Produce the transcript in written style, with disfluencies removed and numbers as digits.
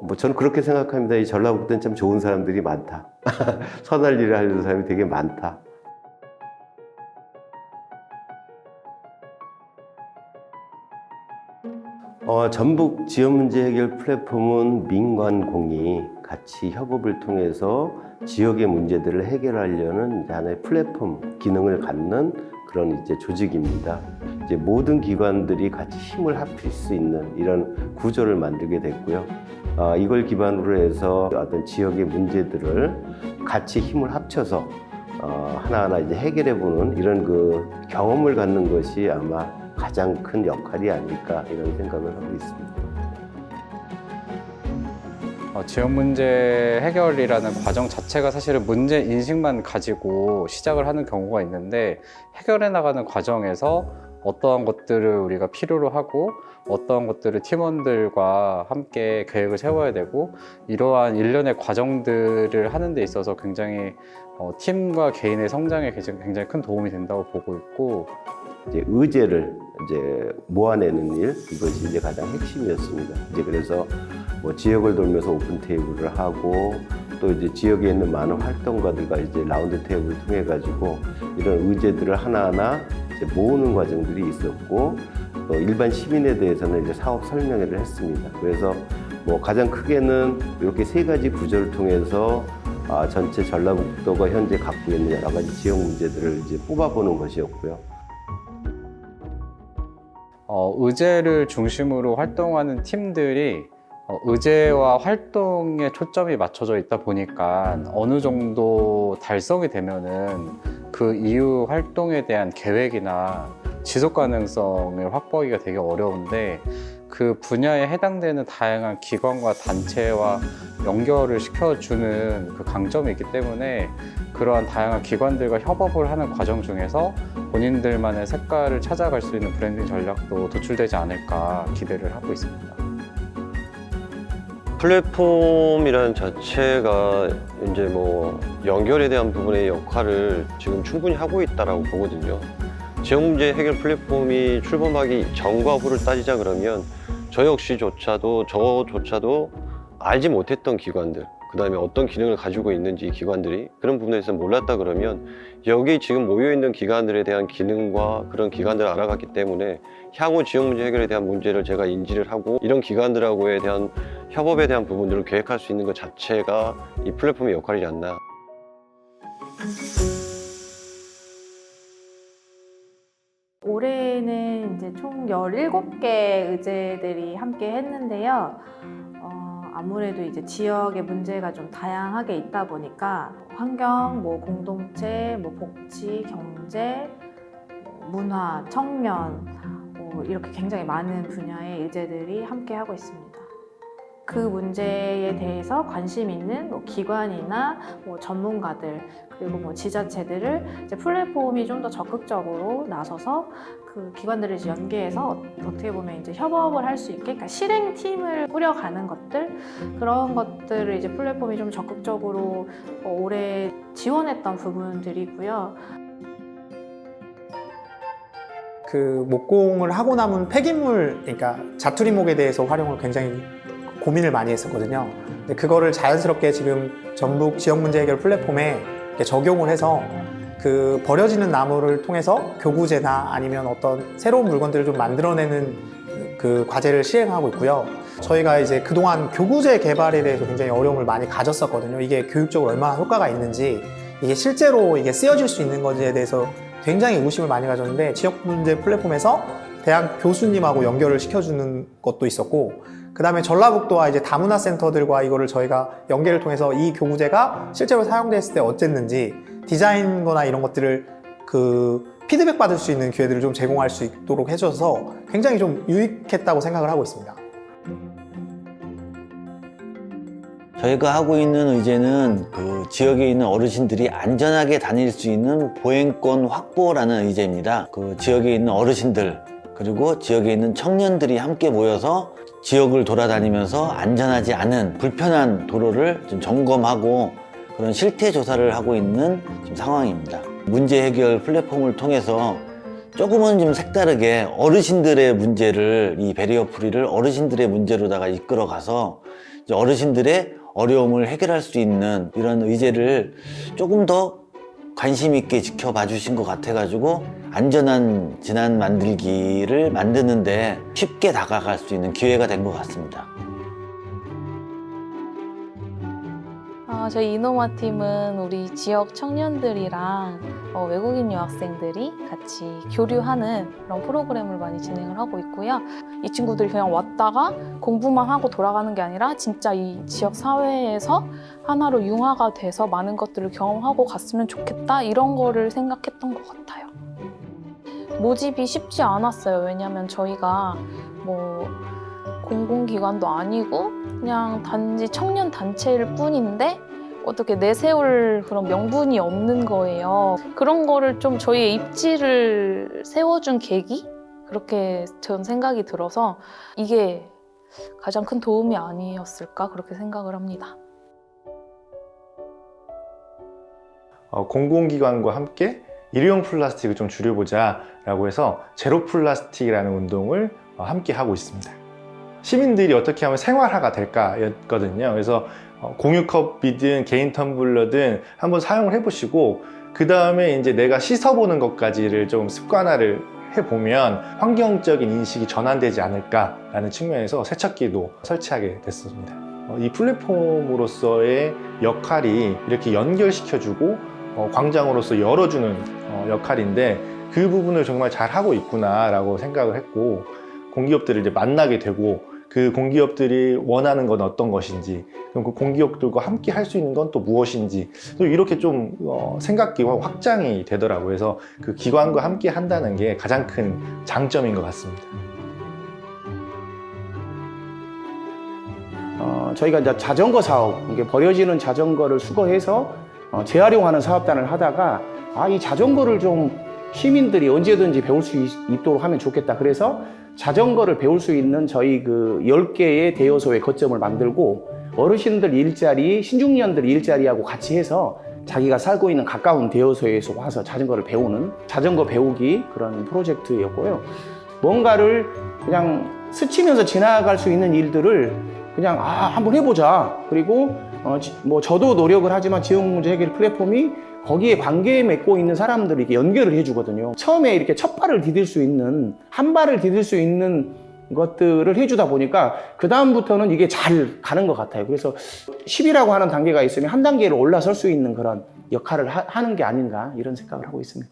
뭐 저는 그렇게 생각합니다. 이 전라북도는 참 좋은 사람들이 많다. 선할 일을 하는 사람이 되게 많다. 전북 지역 문제 해결 플랫폼은 민관공이 같이 협업을 통해서 지역의 문제들을 해결하려는 하나의 플랫폼 기능을 갖는 그런 이제 조직입니다. 이제 모든 기관들이 같이 힘을 합칠 수 있는 이런 구조를 만들게 됐고요. 이걸 기반으로 해서 어떤 지역의 문제들을 같이 힘을 합쳐서 하나하나 이제 해결해보는 이런 그 경험을 갖는 것이 아마 가장 큰 역할이 아닐까 이런 생각을 하고 있습니다. 지역 문제 해결이라는 과정 자체가 사실은 문제 인식만 가지고 시작을 하는 경우가 있는데, 해결해 나가는 과정에서 어떠한 것들을 우리가 필요로 하고 어떠한 것들을 팀원들과 함께 계획을 세워야 되고, 이러한 일련의 과정들을 하는 데 있어서 굉장히 팀과 개인의 성장에 굉장히 큰 도움이 된다고 보고 있고, 이제 의제를 이제 모아내는 일, 이것이 이제 가장 핵심이었습니다. 이제 그래서 뭐 지역을 돌면서 오픈 테이블을 하고, 또 이제 지역에 있는 많은 활동가들과 이제 라운드 테이블을 통해 가지고 이런 의제들을 하나하나 이제 모으는 과정들이 있었고, 또 일반 시민에 대해서는 이제 사업 설명회를 했습니다. 그래서 뭐 가장 크게는 이렇게 세 가지 구조를 통해서 전체 전라북도가 현재 갖고 있는 여러 가지 지역 문제들을 이제 뽑아보는 것이었고요. 의제를 중심으로 활동하는 팀들이 의제와 활동에 초점이 맞춰져 있다 보니까 어느 정도 달성이 되면은 그 이후 활동에 대한 계획이나 지속 가능성을 확보하기가 되게 어려운데, 그 분야에 해당되는 다양한 기관과 단체와 연결을 시켜주는 그 강점이 있기 때문에, 그러한 다양한 기관들과 협업을 하는 과정 중에서 본인들만의 색깔을 찾아갈 수 있는 브랜딩 전략도 도출되지 않을까 기대를 하고 있습니다. 플랫폼이라는 자체가 이제 뭐 연결에 대한 부분의 역할을 지금 충분히 하고 있다라고 보거든요. 지역 문제 해결 플랫폼이 출범하기 전과 후를 따지자 그러면 저조차도 알지 못했던 기관들, 그 다음에 어떤 기능을 가지고 있는지 기관들이 그런 부분에서 몰랐다 그러면, 여기 지금 모여있는 기관들에 대한 기능과 그런 기관들을 알아갔기 때문에 향후 지역 문제 해결에 대한 문제를 제가 인지를 하고 이런 기관들하고에 대한 협업에 대한 부분들을 계획할 수 있는 것 자체가 이 플랫폼의 역할이지 않나. 올해는 이제 총 17개 의제들이 함께 했는데요. 아무래도 이제 지역의 문제가 좀 다양하게 있다 보니까 환경, 뭐 공동체, 뭐 복지, 경제, 문화, 청년, 이렇게 굉장히 많은 분야의 의제들이 함께 하고 있습니다. 그 문제에 대해서 관심 있는 뭐 기관이나 뭐 전문가들, 그리고 뭐 지자체들을 이제 플랫폼이 좀 더 적극적으로 나서서 그 기관들을 이제 연계해서 어떻게 보면 이제 협업을 할 수 있게, 그러니까 실행팀을 꾸려가는 것들, 그런 것들을 이제 플랫폼이 좀 적극적으로 올해 지원했던 부분들이고요. 그 목공을 하고 남은 폐기물, 그러니까 자투리목에 대해서 활용을 굉장히 고민을 많이 했었거든요. 근데 그거를 자연스럽게 지금 전북 지역 문제 해결 플랫폼에 이렇게 적용을 해서 그 버려지는 나무를 통해서 교구제나 아니면 어떤 새로운 물건들을 좀 만들어내는 그 과제를 시행하고 있고요. 저희가 이제 그동안 교구제 개발에 대해서 굉장히 어려움을 많이 가졌었거든요. 이게 교육적으로 얼마나 효과가 있는지, 이게 실제로 이게 쓰여질 수 있는 건지에 대해서 굉장히 의구심을 많이 가졌는데, 지역 문제 플랫폼에서 대학 교수님하고 연결을 시켜주는 것도 있었고, 그 다음에 전라북도와 이제 다문화센터들과 이거를 저희가 연계를 통해서 이 교구제가 실제로 사용됐을 때 어쨌는지 디자인 거나 이런 것들을 그 피드백 받을 수 있는 기회들을 좀 제공할 수 있도록 해줘서 굉장히 좀 유익했다고 생각을 하고 있습니다. 저희가 하고 있는 의제는 그 지역에 있는 어르신들이 안전하게 다닐 수 있는 보행권 확보라는 의제입니다. 그 지역에 있는 어르신들, 그리고 지역에 있는 청년들이 함께 모여서 지역을 돌아다니면서 안전하지 않은 불편한 도로를 좀 점검하고 그런 실태 조사를 하고 있는 지금 상황입니다. 문제 해결 플랫폼을 통해서 조금은 좀 색다르게 어르신들의 문제를, 이 베리어 프리를 어르신들의 문제로다가 이끌어가서 이제 어르신들의 어려움을 해결할 수 있는 이런 의제를 조금 더 관심 있게 지켜봐 주신 것 같아가지고 안전한 진안 만들기를 만드는데 쉽게 다가갈 수 있는 기회가 된 것 같습니다. 저희 이노마 팀은 우리 지역 청년들이랑 외국인 유학생들이 같이 교류하는 그런 프로그램을 많이 진행을 하고 있고요. 이 친구들이 그냥 왔다가 공부만 하고 돌아가는 게 아니라 진짜 이 지역 사회에서 하나로 융화가 돼서 많은 것들을 경험하고 갔으면 좋겠다, 이런 거를 생각했던 것 같아요. 모집이 쉽지 않았어요. 왜냐하면 저희가 뭐 공공기관도 아니고 그냥 단지 청년 단체일 뿐인데 어떻게 내세울 그런 명분이 없는 거예요. 그런 거를 좀 저희의 입지를 세워준 계기? 그렇게 전 생각이 들어서 이게 가장 큰 도움이 아니었을까, 그렇게 생각을 합니다. 공공기관과 함께 일회용 플라스틱을 좀 줄여보자 라고 해서 제로 플라스틱이라는 운동을 함께 하고 있습니다. 시민들이 어떻게 하면 생활화가 될까였거든요. 그래서 공유컵이든 개인 텀블러든 한번 사용을 해보시고 그 다음에 이제 내가 씻어보는 것까지를 좀 습관화를 해보면 환경적인 인식이 전환되지 않을까라는 측면에서 세척기도 설치하게 됐습니다. 이 플랫폼으로서의 역할이 이렇게 연결시켜주고 광장으로서 열어주는 역할인데 그 부분을 정말 잘하고 있구나라고 생각을 했고, 공기업들을 이제 만나게 되고 그 공기업들이 원하는 건 어떤 것인지, 그럼 그 공기업들과 함께 할 수 있는 건 또 무엇인지, 또 이렇게 좀 생각기가 확장이 되더라고요. 그래서 그 기관과 함께 한다는 게 가장 큰 장점인 것 같습니다. 저희가 이제 자전거 사업, 이게 버려지는 자전거를 수거해서 재활용하는 사업단을 하다가 이 자전거를 좀 시민들이 언제든지 배울 수 있도록 하면 좋겠다. 그래서 자전거를 배울 수 있는 저희 그 10개의 대여소의 거점을 만들고 어르신들 일자리, 신중년들 일자리하고 같이 해서 자기가 살고 있는 가까운 대여소에서 와서 자전거를 배우는 자전거 배우기 그런 프로젝트였고요. 뭔가를 그냥 스치면서 지나갈 수 있는 일들을 그냥 한번 해보자. 그리고 뭐 저도 노력을 하지만 지역문제 해결 플랫폼이 거기에 관계 맺고 있는 사람들을 이렇게 연결을 해주거든요. 처음에 이렇게 첫 발을 디딜 수 있는, 한 발을 디딜 수 있는 것들을 해주다 보니까 그 다음부터는 이게 잘 가는 것 같아요. 그래서 10이라고 하는 단계가 있으면 한 단계를 올라설 수 있는 그런 역할을 하는 게 아닌가, 이런 생각을 하고 있습니다.